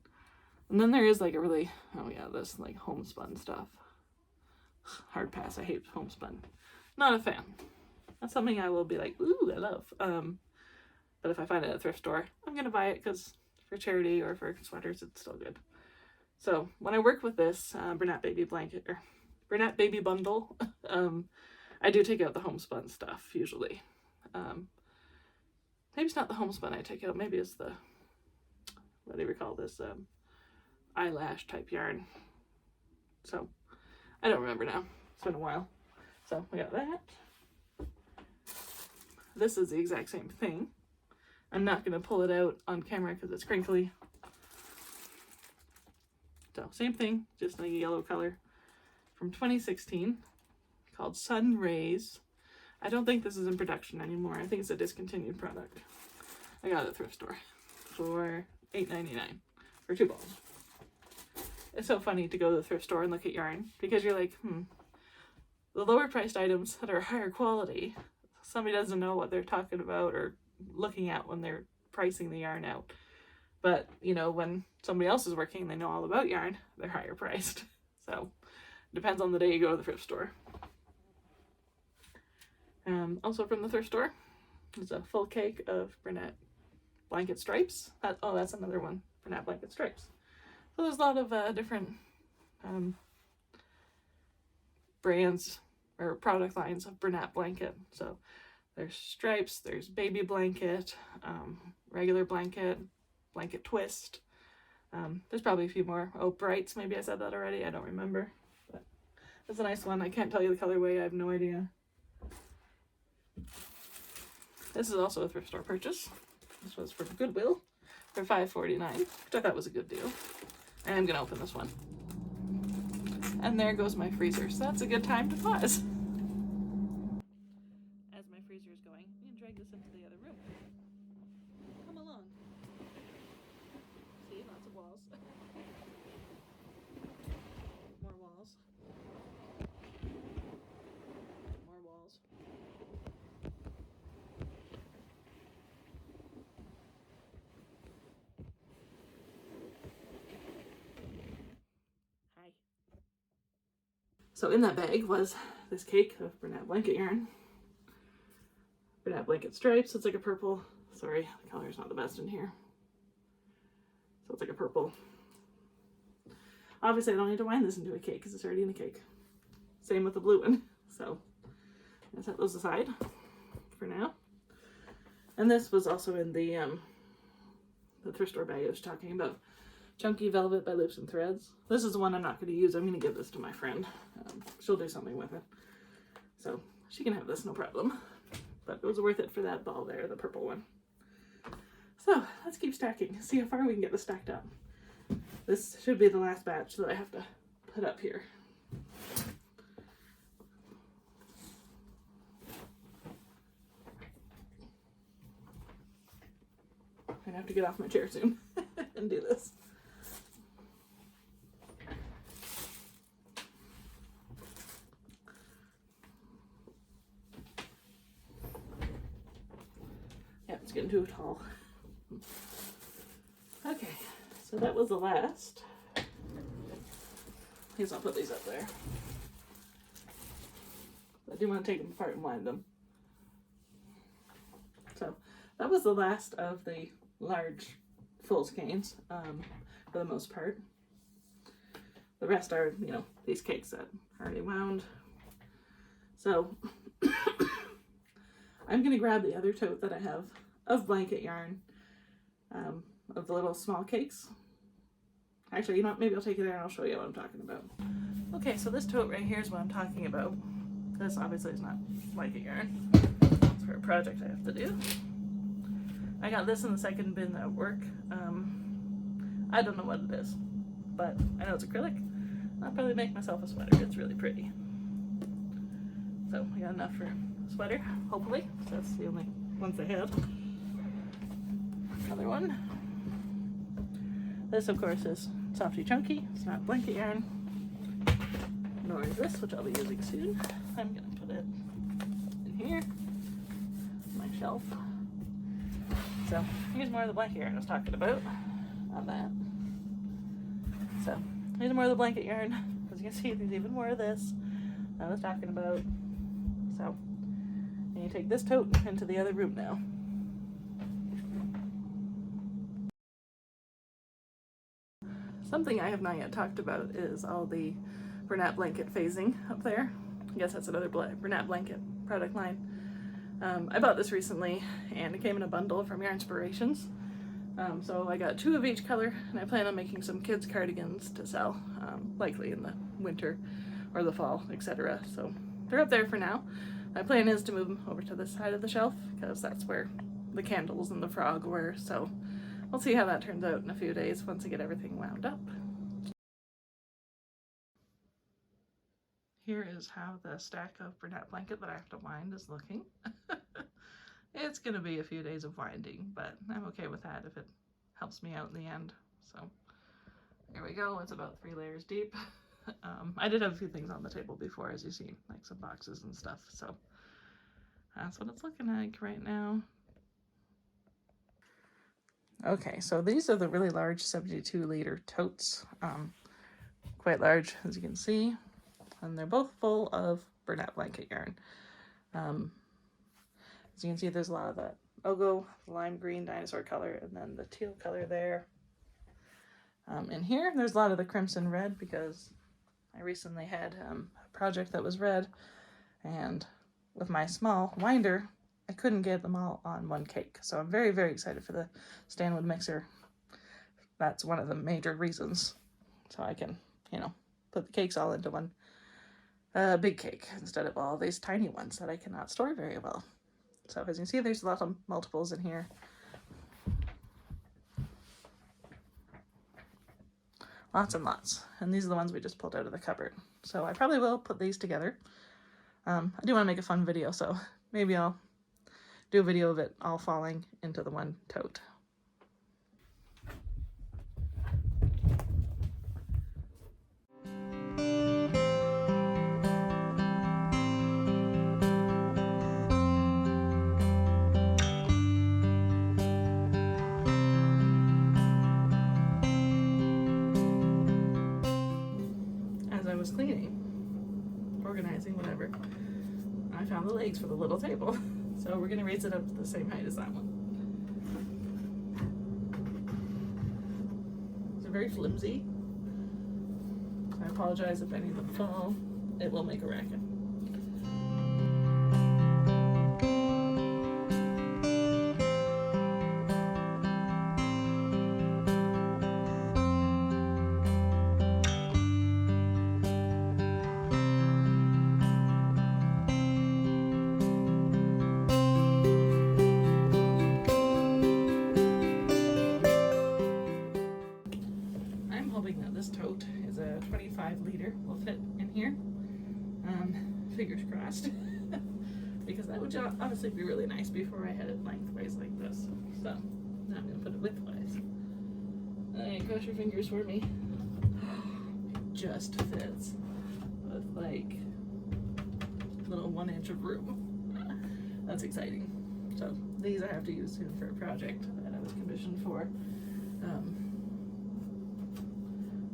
And then there is like a really, oh yeah, this like homespun stuff. Hard pass, I hate homespun. Not a fan. That's something I will be like, ooh, I love. But if I find it at a thrift store, I'm gonna buy it because for charity or for sweaters, it's still good. So when I work with this Bernat Baby Blanket, or Bernat Baby Bundle, I do take out the homespun stuff usually. Maybe it's not the homespun I take out, maybe it's the, what do we call this, eyelash type yarn. So I don't remember now, it's been a while. So we got that. This is the exact same thing. I'm not going to pull it out on camera because it's crinkly. So same thing, just in a yellow color, from 2016, called Sun Rays. I don't think this is in production anymore. I think it's a discontinued product. I got it at the thrift store for $8.99 for 2 balls. It's so funny to go to the thrift store and look at yarn because you're like, the lower priced items that are higher quality, somebody doesn't know what they're talking about or looking at when they're pricing the yarn out. But, you know, when somebody else is working, they know all about yarn, they're higher priced. So it depends on the day you go to the thrift store. Also from the thrift store, there's a full cake of Bernat Blanket Stripes. That's another one, Bernat Blanket Stripes. So there's a lot of different brands or product lines of Bernat Blanket. So there's stripes, there's baby blanket, regular blanket, blanket twist. There's probably a few more. Oh, brights, maybe I said that already, I don't remember. But it's a nice one. I can't tell you the colorway, I have no idea. This is also a thrift store purchase. This was from Goodwill for $5.49, which I thought was a good deal. And I'm gonna open this one. And there goes my freezer, so that's a good time to pause. As my freezer is going, I'm gonna drag this into the other room. Come along. See, lots of walls. More walls. More walls. Hi. So in that bag was this cake of Bernat Blanket yarn. Bernat Blanket Stripes. It's like a purple. Sorry, the color's not the best in here. So it's like a purple. Obviously I don't need to wind this into a cake because it's already in a cake. Same with the blue one. So I'm gonna set those aside for now. And this was also in the thrift store bag I was talking about. Chunky Velvet by Loops and Threads. This is the one I'm not going to use. I'm going to give this to my friend. She'll do something with it. So she can have this, no problem. But it was worth it for that ball there, the purple one. So let's keep stacking. See how far we can get this stacked up. This should be the last batch that I have to put up here. I'm gonna have to get off my chair soon and do this. Yeah, it's getting too tall. Okay, so that was the last. I guess I'll put these up there. I do want to take them apart and wind them. So that was the last of the large full skeins, for the most part. The rest are, you know, these cakes that are already wound. So I'm going to grab the other tote that I have of blanket yarn, of the little small cakes. Actually, you know what, maybe I'll take it there and I'll show you what I'm talking about. Okay, so this tote right here is what I'm talking about. This obviously is not blanket yarn. It's for a project I have to do. I got this in the second bin at work. I don't know what it is, but I know it's acrylic. I'll probably make myself a sweater. It's really pretty. So I got enough for a sweater, hopefully. So that's the only ones I had. Another one. This, of course, is Softy Chunky. It's not blanket yarn. Nor is this, which I'll be using soon. I'm gonna put it in here, my shelf. So here's more of the blanket yarn I was talking about. Not that. So here's more of the blanket yarn. As you can see, there's even more of this I was talking about. So, and you take this tote into the other room now. Something I have not yet talked about is all the Bernat blanket phasing up there. I guess that's another Bernat blanket product line. I bought this recently and it came in a bundle from Yarnspirations. So I got 2 of each color and I plan on making some kids cardigans to sell, likely in the winter or the fall, etc. So they're up there for now. My plan is to move them over to this side of the shelf because that's where the candles and the frog were. So we'll see how that turns out in a few days once I get everything wound up. Here is how the stack of Bernat blanket that I have to wind is looking. It's going to be a few days of winding, but I'm okay with that if it helps me out in the end. So there we go. It's about 3 layers deep. I did have a few things on the table before, as you see, like some boxes and stuff. So that's what it's looking like right now. Okay, so these are the really large 72-liter totes. Quite large, as you can see. And they're both full of Bernat blanket yarn. As you can see, there's a lot of that Ogo, lime green dinosaur color, and then the teal color there. In here, there's a lot of the crimson red because I recently had a project that was red, and with my small winder, I couldn't get them all on one cake. So I'm very, very excited for the Stanwood mixer. That's one of the major reasons. So I can, you know, put the cakes all into one big cake instead of all these tiny ones that I cannot store very well. So as you can see, there's a lot of multiples in here. Lots and lots. And these are the ones we just pulled out of the cupboard. So I probably will put these together. I do want to make a fun video, so maybe I'll do a video of it all falling into the one tote. Was cleaning, organizing, whatever, I found the legs for the little table. So we're gonna raise it up to the same height as that one. They're very flimsy. I apologize if any of them fall. It will make a racket. 25 liter will fit in here. Fingers crossed. Because that would honestly be really nice before I had it lengthwise like this. So now I'm going to put it widthwise. Alright, cross your fingers for me. It just fits with like a little 1 inch of room. That's exciting. So these I have to use soon for a project that I was commissioned for.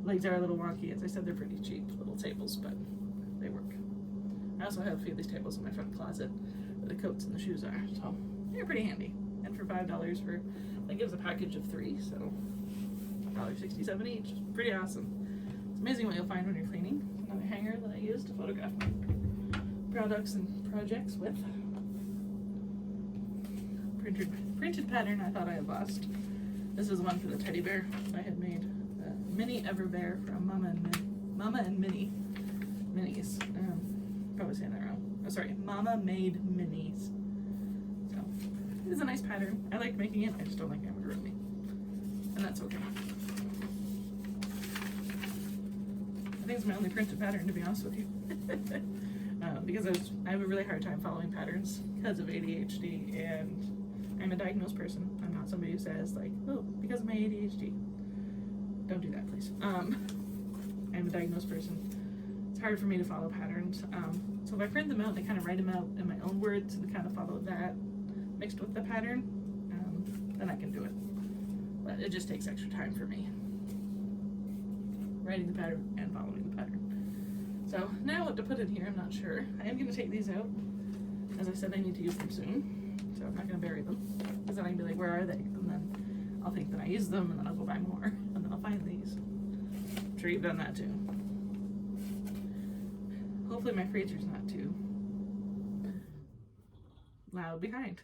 Legs are a little wonky. As I said, they're pretty cheap little tables, but they work. I also have a few of these tables in my front closet where the coats and the shoes are, so they're pretty handy. And for $5 for, that gives a package of 3, so $1.67 each. Pretty awesome. It's amazing what you'll find when you're cleaning. Another hanger that I use to photograph my products and projects with. Printed pattern I thought I had lost. This is one for the teddy bear I had made. The Mini Ever Bear from Mama and Minnie Minis. Probably saying that wrong. Oh, sorry, Mama Made Minis. So it is a nice pattern. I like making it. I just don't like amigurumi, and that's okay. I think it's my only printed pattern, to be honest with you. Because I have a really hard time following patterns because of ADHD, and I'm a diagnosed person. I'm not somebody who says like, oh, because of my ADHD. Don't do that, please. I'm a diagnosed person. It's hard for me to follow patterns. So if I print them out, I kind of write them out in my own words and kind of follow that mixed with the pattern, then I can do it. But it just takes extra time for me. Writing the pattern and following the pattern. So now what to put in here, I'm not sure. I am going to take these out. As I said, I need to use them soon. So I'm not going to bury them. Because then I can be like, where are they? And then I'll think that I used them, and then I'll go buy more. And then I'll find these. I'm sure you've done that too. Hopefully my freezer's not too loud behind.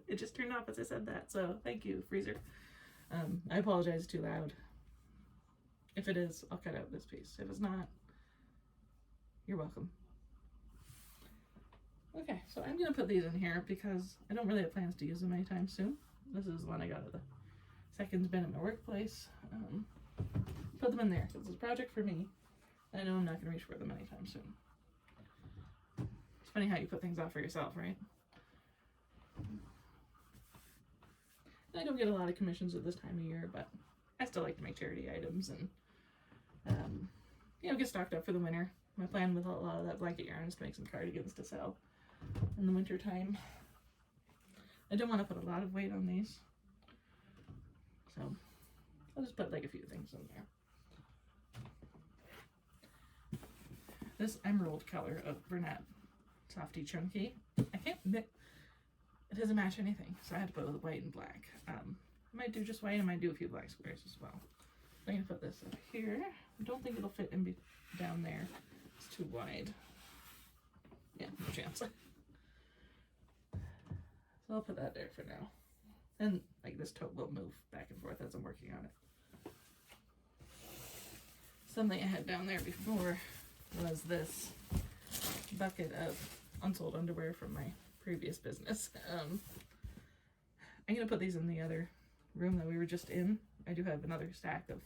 It just turned off as I said that, so thank you, freezer. I apologize, it's too loud. If it is, I'll cut out this piece. If it's not, you're welcome. Okay, so I'm gonna put these in here because I don't really have plans to use them anytime soon. This is the one I got at the second bin at my workplace. Put them in there because it's a project for me. I know I'm not gonna reach for them anytime soon. It's funny how you put things off for yourself, right? I don't get a lot of commissions at this time of year, but I still like to make charity items and get stocked up for the winter. My plan with a lot of that blanket yarn is to make some cardigans to sell in the winter time. I don't want to put a lot of weight on these, so I'll just put like a few things in there. This emerald color of Bernat Softy Chunky, I can't mix. It doesn't match anything, so I had to put it with white and black. I might do just white. I might do a few black squares as well. I'm gonna put this up here. I don't think it'll fit in down there. It's too wide. Yeah, no chance. So I'll put that there for now. And like this tote will move back and forth as I'm working on it. Something I had down there before was this bucket of unsold underwear from my previous business. I'm gonna put these in the other room that we were just in. I do have another stack of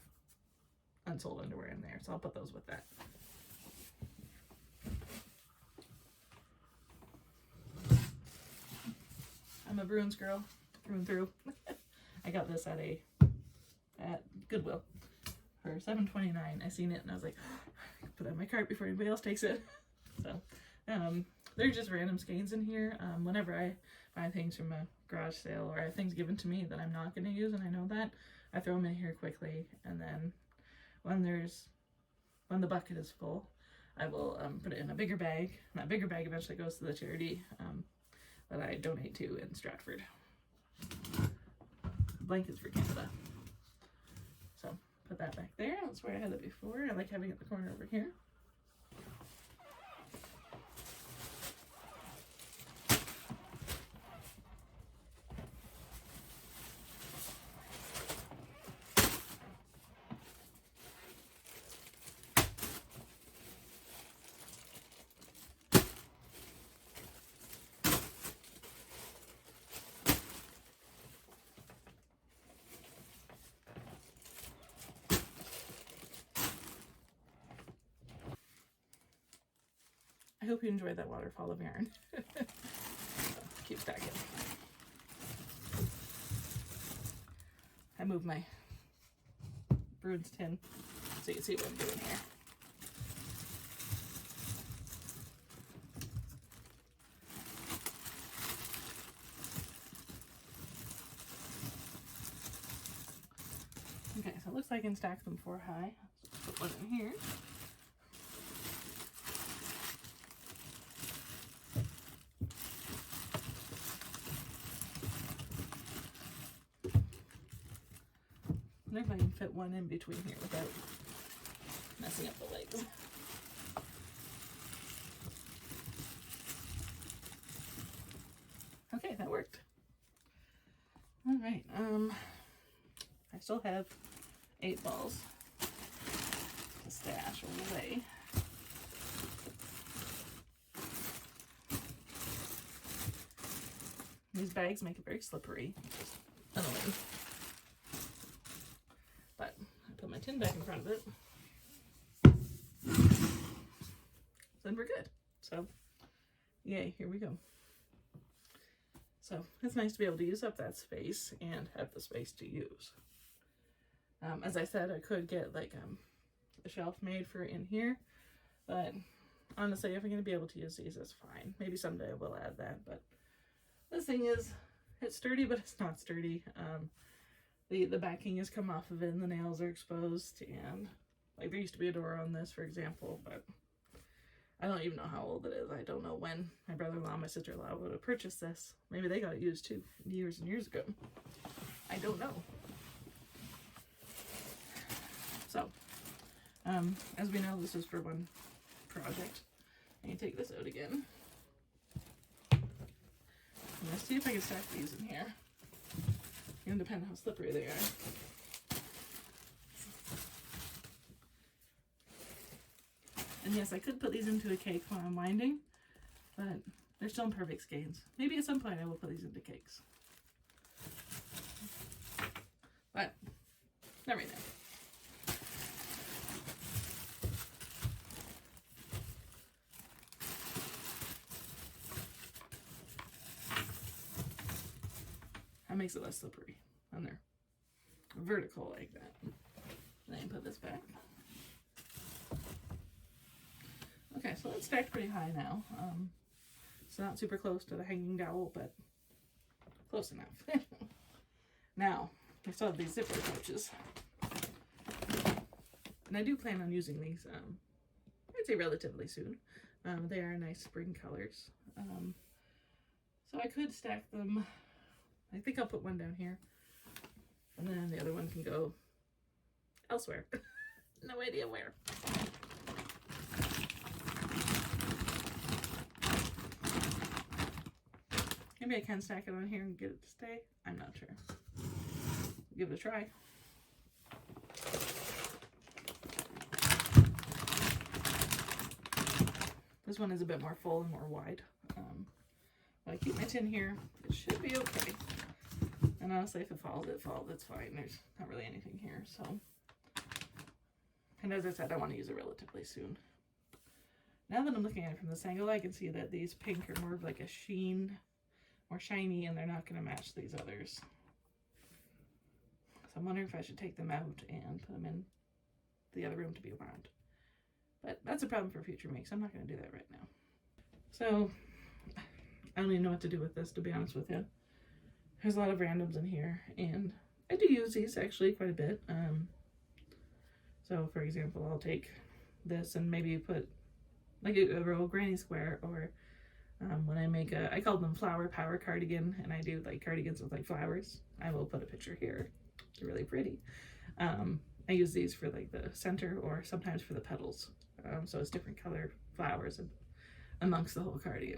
unsold underwear in there, so I'll put those with that. I'm a Bruins girl, through and through. I got this at Goodwill for $7.29. I seen it and I was like, put that in my cart before anybody else takes it. So, they're just random skeins in here. Whenever I buy things from a garage sale or I have things given to me that I'm not going to use and I know that, I throw them in here quickly, and then when the bucket is full, I will put it in a bigger bag. And that bigger bag eventually goes to the charity that I donate to in Stratford. Blankets for Canada. So put that back there. That's where I had it before. I like having it in the corner over here. hope you enjoyed that waterfall of yarn. So, keep stacking. I moved my Bruins tin so you can see what I'm doing here. Okay, so it looks like I can stack them 4 high. So put one in here. I wonder if I can fit one in between here without messing up the legs. Okay, that worked. All right, I still have 8 balls to stash away. These bags make it very slippery, which is annoying. But I put my tin back in front of it. Then we're good. So, yay, here we go. So it's nice to be able to use up that space and have the space to use. As I said, I could get like a shelf made for in here, but honestly, if I'm going to be able to use these, that's fine. Maybe someday I will add that, but this thing is, it's sturdy, but it's not sturdy. The backing has come off of it and the nails are exposed, and like there used to be a door on this, for example, but I don't even know how old it is. I don't know when my brother-in-law and my sister-in-law would have purchased this. Maybe they got it used too, years and years ago. I don't know. So, as we know, this is for one project. I can take this out again. I'm gonna see if I can stack these in here. It's gonna depend how slippery they are. And yes, I could put these into a cake while I'm winding, but they're still in perfect skeins. Maybe at some point I will put these into cakes. But, not right now. That makes it less slippery when they're vertical like that. And then put this back. Okay, so it's stacked pretty high now. It's not super close to the hanging dowel, but close enough. Now, I still have these zipper pouches. And I do plan on using these, I'd say relatively soon. They are nice spring colors. So I could stack them. I think I'll put one down here. And then the other one can go elsewhere. No idea where. Maybe I can stack it on here and get it to stay. I'm not sure. Give it a try. This one is a bit more full and more wide. But I keep my tin here. It should be okay. And honestly, if it falls, it falls. It's fine. There's not really anything here. So, and as I said, I want to use it relatively soon. Now that I'm looking at it from this angle, I can see that these pink are more of like a sheen, more shiny, and they're not going to match these others. So I'm wondering if I should take them out and put them in the other room to be wound. But that's a problem for future makes. I'm not going to do that right now. So I don't even know what to do with this, to be honest with you. There's a lot of randoms in here, and I do use these actually quite a bit. So for example, I'll take this and maybe put like a row of granny square, or when I make I call them flower power cardigan, and I do like cardigans with like flowers. I will put a picture here. They're really pretty. I use these for like the center, or sometimes for the petals. So it's different color flowers amongst the whole cardigan.